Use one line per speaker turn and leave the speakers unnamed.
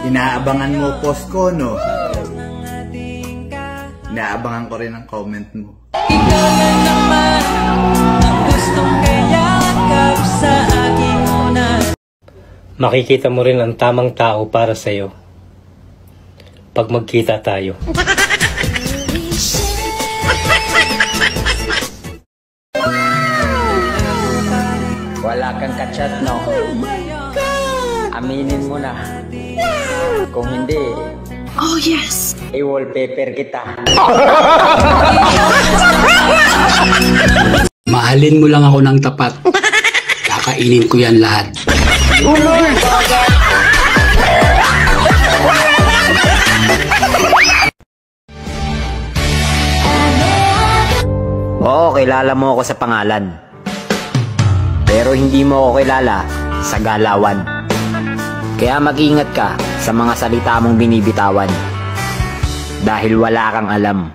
Inaabangan mo post ko, no? Inaabangan ko rin ang comment mo.
Ikaw na naman ang gustong kayakap sa aking unan.
Makikita mo rin ang tamang tao para sa'yo pag magkita tayo.
Wala kang kachat, no? Aminin mo na. Kung hindi,
oh yes,
i-wallpaper kita.
Mahalin mo lang ako ng tapat. Kakainin ko yan lahat.
Oo, kilala mo ako sa pangalan. Pero hindi mo ako kilala sa galawan. Kaya mag-ingat ka sa mga salita mong binibitawan. Dahil wala kang alam